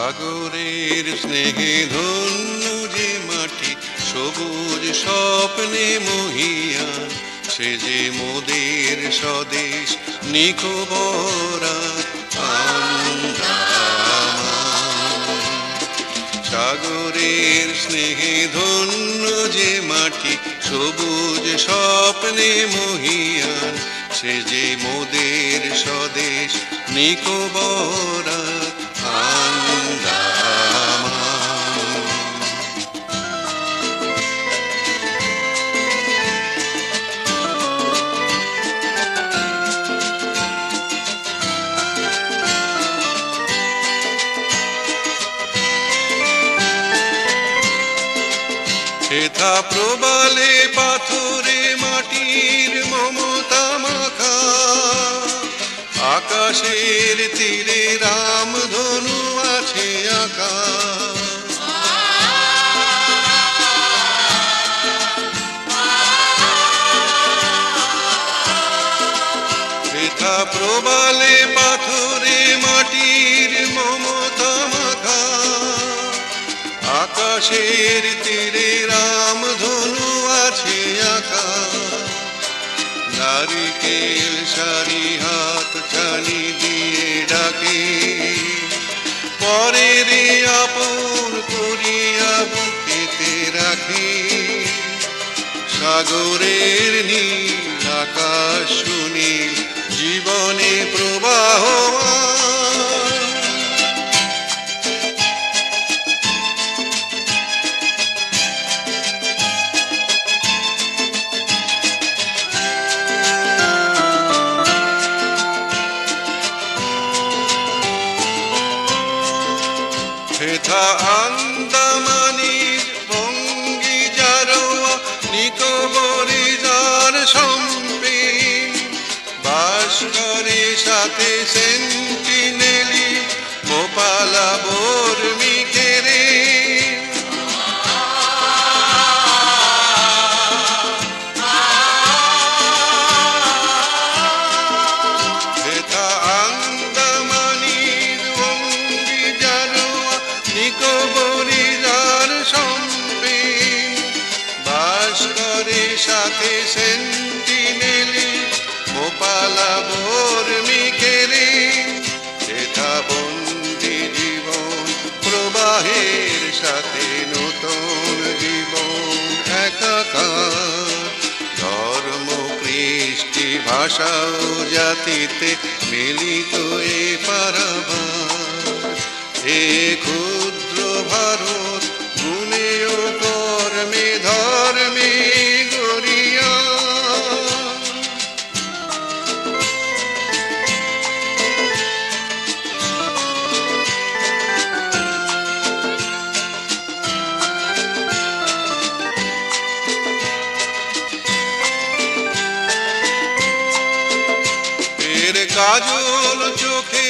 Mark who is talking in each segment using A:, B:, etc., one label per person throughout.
A: সাগরের স্নেহে ধন্য যে মাটি, সবুজ স্বপ্নে মহিয়ান, সে যে মোদের স্বদেশ নিকোবরা আন্দামান। সাগরের স্নেহে ধন্য যে মাটি, সবুজ স্বপ্নে মহিয়ান, সে যে মোদের স্বদেশ নিকোবরা আন্দামান। সেথা প্রবালে পাথরে মাটির মমতা মাখা, আকাশের তীরে রামধনু আছে আঁকা। সেথা প্রবালে পাথরে মাটির মমতা মাখা, আকাশের তীরে রামধনু আছে আঁকা। নারিকেল সারি হাত ছানি দিয়ে ডাকে, পরের আপন করিয়া বুকেতে রাখে। সাগরের নীল আকাশ সুনীল জীবনে প্রবাহমান। সেথা আন্দামানির ভঙ্গি জারোয়া, নিকোবরে যার সম্পে বাস করে সাথে সেন্টিনেলি মোপালা বর্মিকে রে। সেথা আন্দামানির ভঙ্গি জারোয়া, নিকোবরে যার সম্পে বাস করে সাথে সেন্টিনেলি মোপালা বর্মিকে রে। সেথা বন্দি জীবন প্রবাহের সাথে নতুন জীবন একাকার। ধর্ম কৃষ্টি ভাষা ও জাতিতে মিলিত এ পারাবার। হে ক্ষুদ্র ভারত গুণে ও কর্মে ধর্মে গড়িয়া। এর কাজল চোখে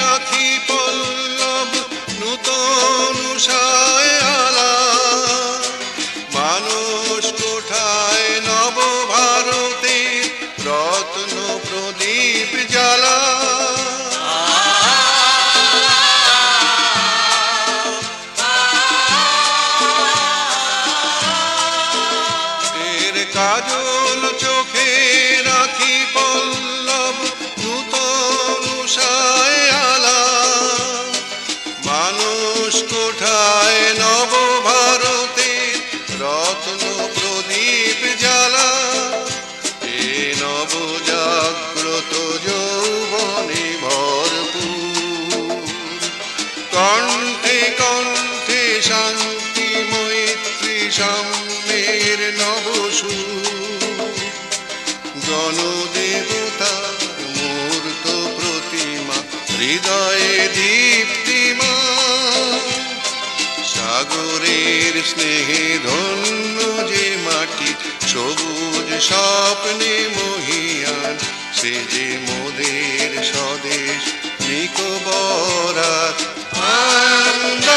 A: রাখি পল্লব নূতন উষায় আলা। মানুষ কোঠায় নব ভারতে রত্ন প্রদীপ জ্বালা। এর কাজল চোখে রাখি পল্লব নূতন উষায় আলা। মানুষ কোঠায় নব ভারতে রত্ন প্রদীপ জ্বালা। এ নব জাগ্রত যৌবনে ভরপুর, কণ্ঠে কণ্ঠে শান্তি মৈত্রী সাম্যের নব সুর। গণদেবতার মূর্ত প্রতিমা হৃদয়ে দীপ্তিমান। সাগরের স্নেহে ধন্য যে মাটি, সবুজ স্বপ্নে মহিয়ান, সে যে মোদের স্বদেশ নিকোবরা আন্দামান।